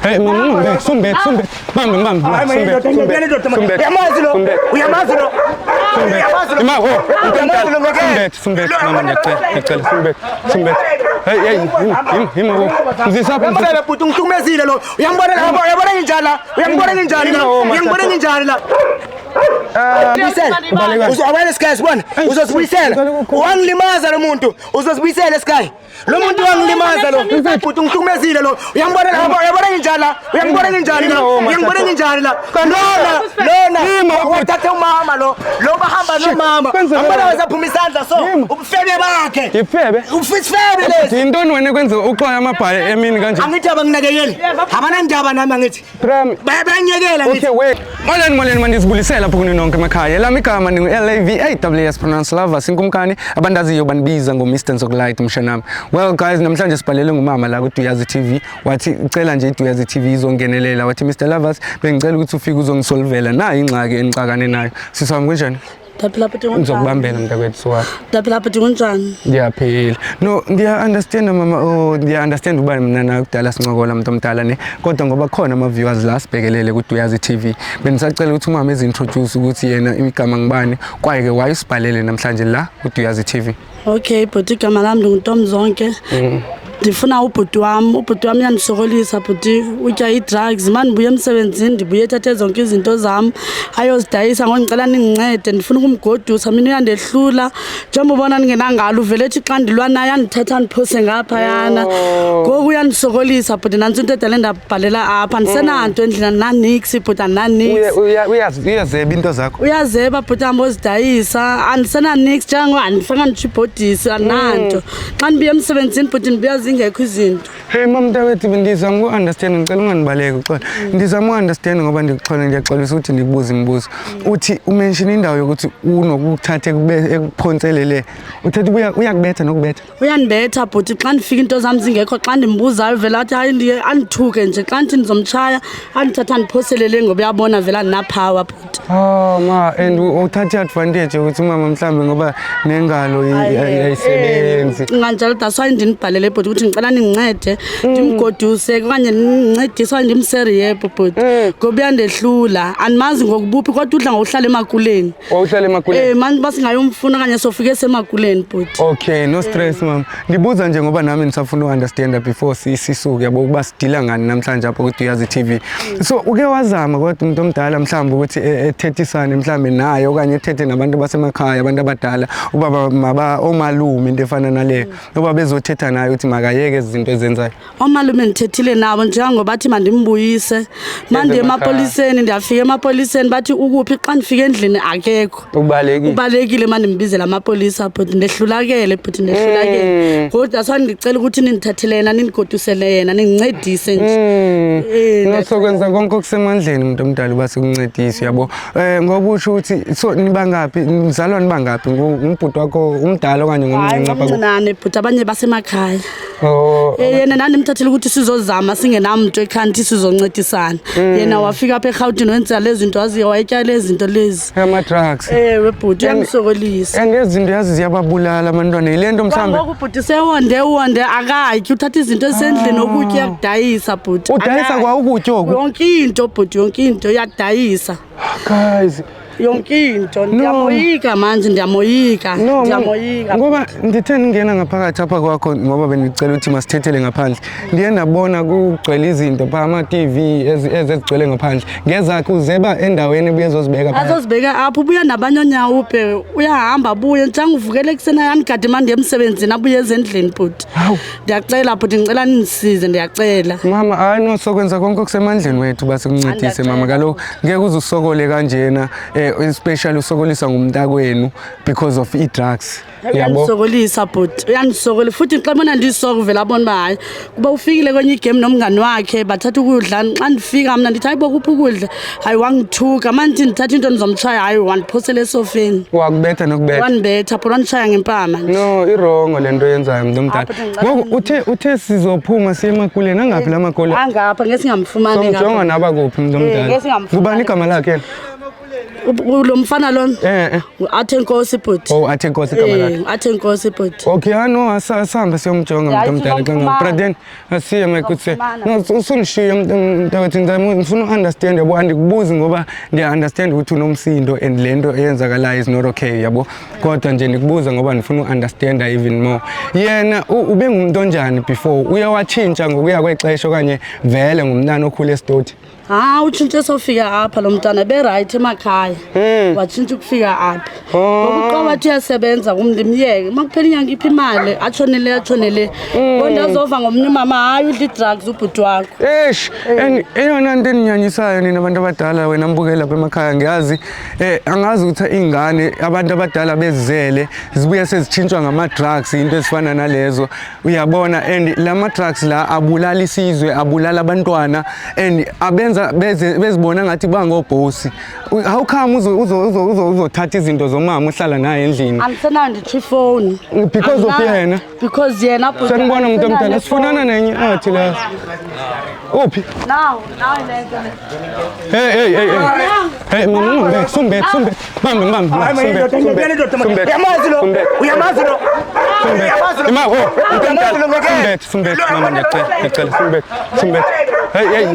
Hey mama, sumbet. Bamba. Sumbet. Mama ngiyacela sumbet. Hey, himo. Uzisapha bhuti ngihlukumezile lo. Uyambona nginjani la? Uzobuyisela Sky sibona uzosibuyisela wangilimaza lo muntu uzosibuyisela Sky lo muntu wangilimaza lo futhi ngihlukumezile lo uyambona nginjani la lona wathatha umama lo bahamba nomama ambona wasaphuma isandla so ubufebe bakhe ufisifebe lesi intoni wena kwenza uxoya amabhayi emini kanje angithi abanginakekeli abanandaba nami angithi bayanyekela ngithi moleni mandisibulisela lapho kuninonke emakhaya lami igama ningu-LAVAWS pronounce lovers inkumkani abandaziyo banibiza ngo-Mr Nzokulight umshanami. Well guys, namhlanje sibhalele ngumama la kuDuyazi TV wathi cela nje iDuyazi TV izongenelela wathi Mr Lovers bengicela ukuthi ufike uzongisolvela nayo ingxaki enicakane nayo. Sisami kunjani? Daphila phethe unjani? Ngizokubambela mntakwethu siwa. Daphila phethe unjani? Ngiyaphila. No, ngiya-understand mama, ngiya-understand uba mina nawe kudala sincokola umuntu omdala ne. Kodwa ngoba khona ama-viewers la sibhekelele kuDuyazi TV. Benisacela ukuthi umama ezintroduce ukuthi yena igama ngibani, kwaye-ke wayesibhalele namhlanje la kuDuyazi TV. Okay, but igama lami nguNtomzonke. Ndifuna ubhuti wami yandisokolisa bhuti utya i-drugs manje ndibuye emsebenzini ndibuye ethathe zonke izinto zami ayozidayisa ngicela ningincede ndifuna ukumgodusa mina uyandehlula njengoba ubona ningenangalo uvele ethi xa ndilwa naye andithatha ndiphose ngapha yana ngoku uyandisokolisa bhuti nansi into edale ndabhalela apha ndisenanto endlini nanix bhuti andinanix uyazeba into zakho uyazeba bhuti hamba ozidayisa andisenanix njengoba andifanga nditshibhodisi andinanto xa ndibuye emsebenzini bhuti ndibuya ingekho izinto. Hey mama mntakwethu ndizama uku-understand ngicela unganibaleki uxola. Ndizama uku-understand ngoba ngiyaxolisa ukuthi ndikubuza imibuzo. Uthi umention indawo yokuthi unokuthatha ekuphonselele. Uthethe uyakubetha nokubetha. Uyanibetha bhuti xa ndifika into zami zingekho xa ndimbuzayo vele athi hayi ndiye andithuke nje xa ndithi ndizomtshaya andithatha ndiphoselele ngoba uyabona vele andinapower bhuti. Ma and uthathe advantage ukuthi mama mhlambe ngoba nengalo ayisebenzi. Nganjalo that's why ndinibhalele bhuti ukuthi ngicela ningincede ndimgoduse okanye nincediswa ndimseriyepho bhuti ngoba uyandehlula andimazi ngokubuphi kodwa udla ngokuhlala emakuleni. Uhlala emakuleni? Manje basingayomfuna kanye sofike esemakuleni bhuti. Okay, no stress mama. Ndibuza nje ngoba nami nisafuna uunderstand before sisuke yabo ukuba sidila ngani namhlanje apha kuDuyazi TV. So uke wazama kodwa umuntu omdala mhlawumbe ukuthi ethethisane mhlawumbe naye okanye ethethe nabantu basemakhaya abantu abadala ubaba omalume into efana naleyo ngoba bezothetha naye uthi makayeke izinto ezenzayo. Omalume ngithethile nabo njengoba bathi mandimbuyise manje emapoliseni ndiyafika emapoliseni bathi ukuphi xa ndifika endlini akekho. Ubalekile manje ndimbizela amapolisa bhuti ndehlulakele bhuti ndehlulakele kodwa sandicela ukuthi nindithathele yena nindigodusele yena ningincedise nje. Nosokwenza konke okusemandleni umuntu omdala uba sikuncedise yabo. Ngoba usho ukuthi so nibangaphi nizalwa nibangaphi ngumbhuti wakho umdala okanye ngomncinci apha kunani bhuti abanye basemakhaya. Yena nandimthathile ukuthi sizozama singenamuntu ekhanti sizoncedisana. Yena wafika apha eGauteng wenza lezi zinto wayetya lezi zinto lezi. Ama-drugs. Bhuti uyangisokolisa. Ngezinto yazi ziyababulala abantwana yile nto mhlawumbe. Ngoku bhuti sewonde akayityi uthatha izinto esendlini ukutya yakudayisa bhuti. Udayisa kwa ukutya oku? Yonke into bhuti yonke into yakudayisa. Guys. Yonke into ndiyamoyika manje ndiyamoyika. Ngoba ndithe ngingena ngaphakathi apha kwakho ngoba bendicela ukuthi masithethele ngaphandle ndiye ndabona kugcwele izinto pha ama-TV ezigcwele ngaphandle ngezakhe uzeba endaweni ebuye ezozibeka pha azozibeka apho ubuya nabanyonyawo uphe uyahamba abuye njanga uvukele ekuseni yandigade manje emsebenzini abuye ezendlini bhuti ndiyacela bhuti ngicela nindisize ndiyacela mama hayi no sokwenza konke okusemandleni wethu basikuncedise mama kaloku ngeke uze usokole kanjena especially usokolisa ngumntakwenu because of i-drugs yabo uyandisokolisa bhuti uyandisokola futhi xa bona ndisoko vele abona uba hayi kuba ufikile kwenye igame nomngani wakhe bathatha ukudla xa ndifika mna ndithi hayi bokuphi ukudla hayi wangithuka manje ndithatha into ndizomtshaya hayi wandiphosela esofeni wakubetha nokubetha wanibetha pho wandishaya ngempama no irongo lento yenzayo umuntu omdala ngoku uthe sizophuma siye emakuleni angaphi la makole angapha ngeke singamfumani ngapha somjonga naba kuphi umuntu omdala ngubani igama lakhe lo mfana lona athe Nkosi bhuti. Oh athi Nkosi igama lakhe. Athe Nkosi bhuti. Okay ano asihamba siyomjonga umuntu omdala kangaka but then asiye mayikutse usunishiya mntakwethu ngifuna understand yabo andikubuzi ngoba ndiya understand ukuthi unomsindo and lento eyenzakalayo is not okay yabo kodwa nje ndikubuza ngoba ngifuna understand even more yena ube ngumuntu onjani before uyawachinja ngokuya kwexesha okanye vele ngumntana okhule esitoti. Utshintshe sofika apha lo mntana be-right emakhaya watshintsha ukufika apha ngokuqoba wathi uyasebenza kumndimyeke uma kuphela inyanga iphi imali atshonele kodwa azova ngomnye umama hayi udla i-drugs ubhuti wakho. And eyona nto eninyanyisayo nina abantu abadala wena mbukela lapha emakhaya ngiyazi angazi ukuthi ingane abantu abadala bezizele zibuye sezitshintshwa ngama-drugs into ezifana nalezo uyabona and lama-drugs la abulala isizwe abulala abantwana and abenza bezibona ngathi bangobhosi. How come uzothatha izinto zomama uhlala naye endlini? Angisenayo ndithi phone Because of yena. Because yena bhuti. Sanibona umuntu omdala sifunana nenye athi la. Uphi? Now lento le. Hey mama sumbe. Uyamazi lo. Sumbe mama ngiyacela sumbe. Hey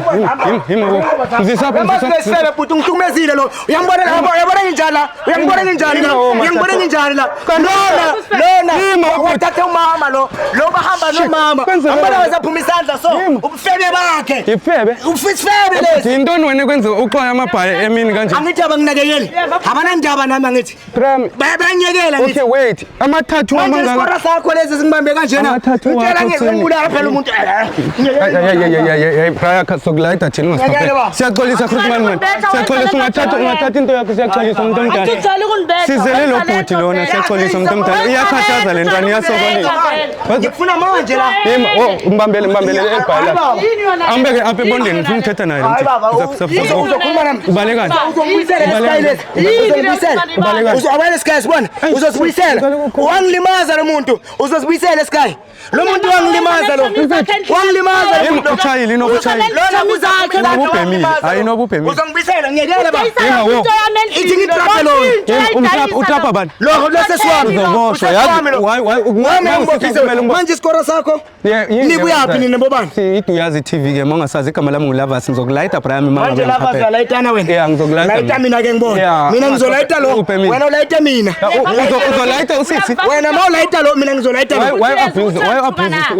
hima ngizisapha Masesele bhuti ngihlukumezile lo. Uyangibona njani la? Lona wathathe umama lo bahamba nomama. Ambona wazaphuma isandla so ubufebe bakhe. Ifebe? Ufisifebe lesi. Intoni wena kwenza uxoya amabhaye emini kanje? Angithi abanginakekeli. Abanandaba nami angithi. Bayanyekela ngithi. Okay wait. Amathathu amangaka. Isikora sakho lezi singibambe kanjena. Utshela ngizongibulala phela umuntu. Praya sokulayita thina ungasiphaphela. Siyaxolisa Khruthman. Siyaxolisa ungathatha into yakho siyaxolisa umuntu omdala. Sizele lo bhuti lona siyaxolisa umuntu omdala. Iyakhathaza le ntwana iyasokolisa. Ngifuna manje la. Mbambele ebhala. Ambeke apha ebondeni ngifuna ukuthetha naye mthi. Uzokhuluma nami. Ubalekani? Uzobuyisela eSky sibona. Uzosibuyisela. Wangilimaza lo muntu. Uzosibuyisela eSky. Lo muntu wangilimaza lo. Wangilimaza lo muntu. Uchayile inobuchayile. Lona kuzakhe la. Ububhemile. Ayinobubhemile. Uzongibuyisela ngiyekela ba. Ithi ngitrape lo. Utrapa bani? Lo sesiwami. Uzoboshwa yazi. Manje isikora sakho. Nibuyapi nina bobani? Iduyazi TV ke mongasazi igama lami nguLavas ngizokulayita Brian mama manje Lavas uyalayitana wena. Yeah ngizokulayita. Layita mina ke ngibona. Mina ngizolayita lo. Wena ulayita mina. Uzolayita usithi. Wena mawulayita lo mina ngizolayita lo.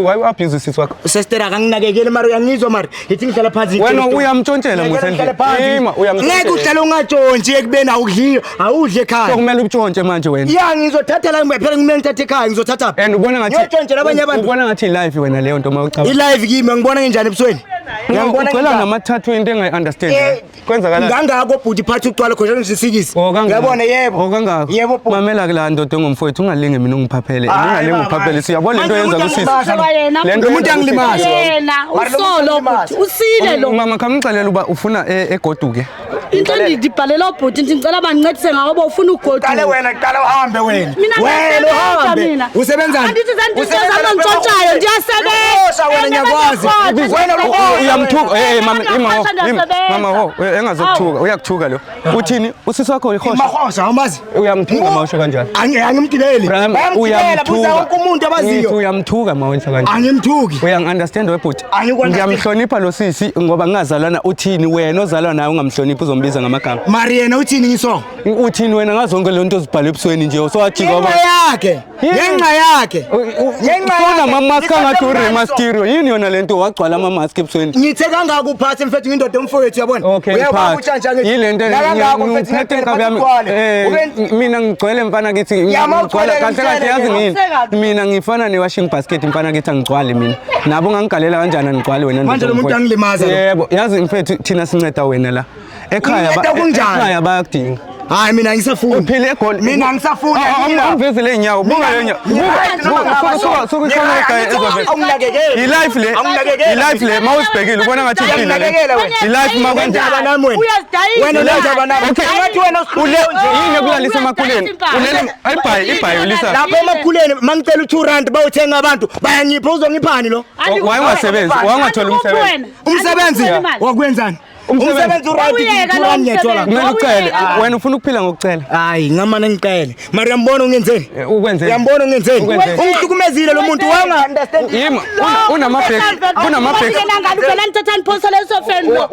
Why abuse sisi wakho? Sister akanginakekeli mara uyangizwa mara. Ithi ngihlala phansi. Wena uyamtshontshela musendle. Ngeke uhlala ungatshontshi ekubeni awudle ekhaya. Sokumele utshontshe manje wena. Yeah ngizothatha la phela ngimele ngithathe ekhaya ngizothatha. And ubona ngathi ngiyotshontsha labanye abantu. Ubona ngathi live wena leyo nto mawucaba. I-live kimi ngibona kanjani ebusweni? Ngiyabona ucela ngamathathu into engayi-understand. Kwenzakala. Ngangako bhuti phathi ucwala khona ngisikisi. Ngiyabona yebo. Kangaka. Yebo bhuti. Mamela ke la ndoda engomfowethu ungalinge mina ungiphaphele. Ungalinge ungiphaphele siyabona into yenza kusisi. Lento umuntu angilimaza. Yena usolo bhuti usile lo. Mama khamxelela uba ufuna egoduke. Into ndibhalela ubhuti ngicela bangincedise ngawo ba ufuna ugoduka. Qale wena qala uhambe wena. Wena uhambe. Usebenzani? Andithi zandizama ngitshontshayo ndiyasebenza. Wena nyakwazi. Wena uyamthuka mama engazokuthuka uyakuthuka lo. Uthini usisi wakho ihosha? Mahosha awumazi. Uyamthuka mawusho kanjani? Angimgibeli. Uyamthuka umuntu abaziyo. Uyamthuka mawusho kanjani? Angimthuki. Uyangi-understand webhuti? Ngiyamhlonipha lo sisi ngoba ngingazalwana uthini wena ozalwa naye ungamhloniphi uzombiza ngamagama. Mari yena uthini ngiso? Uthini wena ngazonke le nto zibhalwe ebusweni nje usowajika ngoba ngenxa yakhe ufuna mamask angathi uRemasterio yini yona lento wagcwala amamask ebusweni. Ngithe kangaka uphathi mfethu ngindoda umfowethu yabona. Uyabona utshantshana ngithi yilento ngiphethe inkabi yami mina ngigcwele mfana kithi ngigcwala kahle kahle yazi ngini mina ngifana ne-washing basket mfana kithi angigcwali mina nabo ungangigalela kanjani angigcwali wena manje lo muntu angilimaza yebo yazi mfethu thina sinceda wena la ekhaya bayakudinga. Hayi mina ngisafuna. Uphile egoli. Mina ngisafuna. Awumvezele inyawo. Buka lenyawo. Awunakekeli. I-life le. I-life le mawusibhekile ubona ngathi uphila le. I-life makwenzeka nami wena. Wena ulenza nami. Ngathi wena usikhule nje. Yini kulalisa emakhuleni? Ulela ibhayi ulisa. Lapha emakhuleni mangicela u2 bawuthenga abantu bayangipha uzongiphani lo? Wayengasebenzi, wangathola umsebenzi. Umsebenzi wakwenzani? umsebenzi uright ngiyathola kumele ucele wena ufuna ukuphila ngokucela hayi ngamana ngicela mara uyambona ungenzeni ukwenzeni uyambona ungenzeni ungihlukumezile lo muntu wanga understand yima unamabheki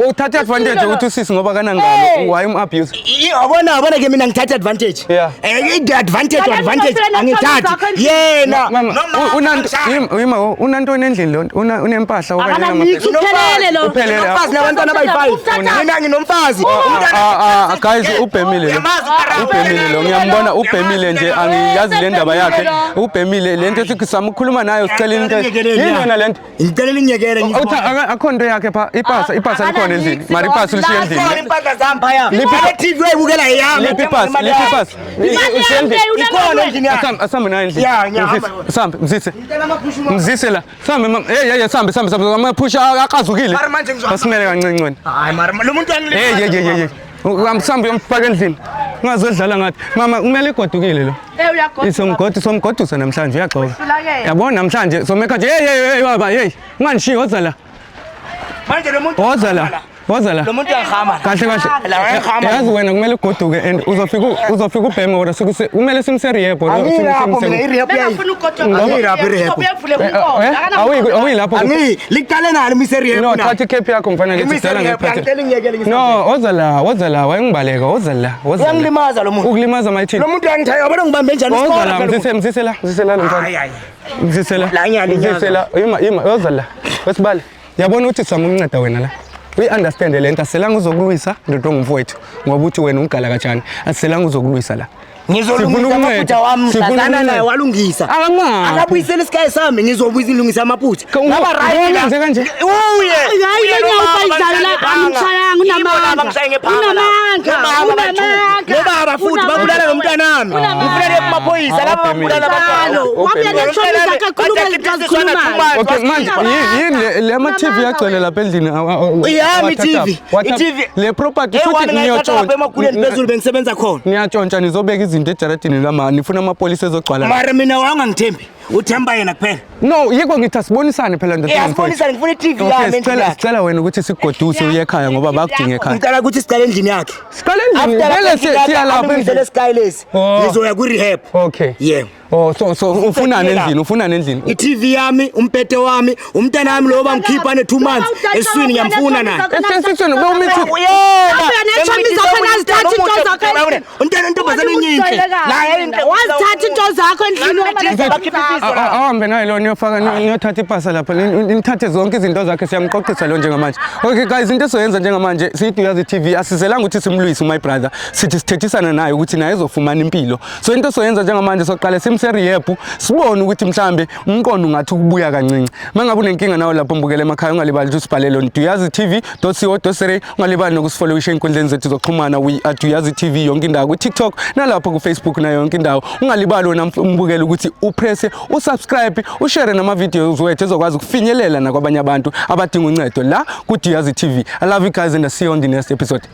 uthatha advantage ukuthi usisi ngoba kanangalo why abuse yabona ke mina ngithatha advantage advantage angithathi yena yima unantoni endlini lo unempahla okanye uphelele nabantwana abayi5 mina nginomfazi guys ubhemile lo ngiyambona ubhemile nje angiyazi le ndaba yakhe ubhemile lento sikuzama ukukhuluma nayo sicela into yini lento ngicela ingiyekele uthi akho into yakhe pha ipasa likhona endlini mara ipasa lishiya endlini impahla zami phaya TV uyibukela yami liphi ipasa ikhona endlini yakhe asambe nayo endlini sambe mzise la sambe sambe amaphusha aqazukile asimele kancinci hayi mara lo muntu sambe umfaka endlini ungazodlala ngathi mama kumele igodukile lo somgodusa namhlanje uyaxoka yabona namhlanje someka nje hey baba hey unganishiyi woza la manje lo muntu woza la lo muntu uyahama kahle yazi wena kumele ugoduke and uzofika ubheme wona kumele simserehab awuyilapho liqale nalo miserehab no thatha ikhephi yakho mfanele sidala ngephathe no woza la wayengibaleka woza la uyangilimaza lo muntu ukulimaza mayithini lo muntu uyangithaya yabona ngibambe njani isikole mzise la lo mfana mzise la yima woza la wesibali yabona ukuthi sama umnceda wena la we-understand le nto asiselanga uzokulwisa ndoda ongumfowethu ngoba uthi wena ungigala kanjani asiselanga uzokulwisa la ngizolungisa amaphutha wami mhlazana naye walungisa akabuyisela isikhaye sami ngizobuyisa ilungisa amaphutha ngaba right la kanje uye hayi lenyawufayidlala amshayanga unamandla nobaba futhi babulala nomntanami ngifulele emaphoyisa laba babulala abantwana wabuya neshoni zakhe khuluma okay manje yini le ma TV yagcwele lapha endlini yami TV le property futhi ngiyotshontsha emakhuleni phezulu bengisebenza khona ngiyatshontsha nizobeka izinto ejaradini lama nifuna amapholisa ezogcwala mara mina wangangithembi uthemba yena kuphela no yiko ngithi asibonisane phela ndoda asibonisane ngifuna iTV yami endlini sicela wena ukuthi sigoduse uye ekhaya ngoba bakudinga ekhaya ngicela ukuthi sicale endlini yakhe sicale endlini vele siyalapha endlini sky lesi ngizoya ku rehab okay yeah so ufuna endlini iTV yami umpete wami umntana wami lo bamkhipha ne 2 months eswini ngiyamfuna naye esiswini bomithi wabuya neshoni zakhe nazithatha into zakhe umntana intombazane inyinhle la wazithatha into zakho endlini ahambe naye lo niyothatha ipasa lapha nithathe zonke izinto zakhe siyamqoqisa lo njengamanje okay guys into esoyenza njengamanje sithi uyazi TV asizelanga ukuthi simlwise my brother sithi sithethisana naye ukuthi naye ezofumana impilo so into esoyenza njengamanje soqala simserehab sibone ukuthi mhlambe umqondo ungathi ukubuya kancinci mangabe unenkinga nawe lapho mbukele emakhaya ungalibali ukuthi usibhalele on duyazi.co.za ungalibali nokusifollowisha inkundleni zethu zokuxhumana we at duyazi TV yonke indawo ku TikTok nalapho ku Facebook nayo yonke indawo ungalibali wena umbukele ukuthi upress usubscribe ushare nama videos wethu ezokwazi ukufinyelela nakwabanye abantu abadinga uncedo la ku Duyazi TV. I love you guys and I see you on the next episode.